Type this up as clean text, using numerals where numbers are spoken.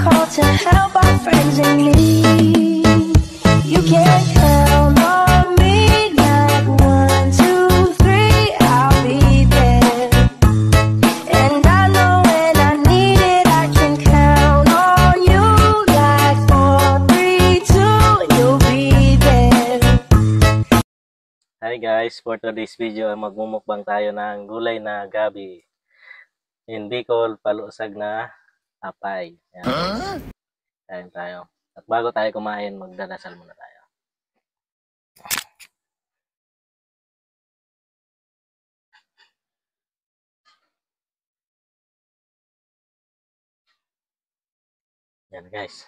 call to help our friends in need. You can count on me like 1, 2, 3, I'll be there. And I know when I need it, I can count on you like 4, 3, 2, you'll be there. Hi guys, for today's video magmumukbang tayo ng gulay na gabi. In Bicol, palusag na apay. Yan guys. Kain tayo. At bago tayo kumain, magdadasal muna tayo. Yan guys.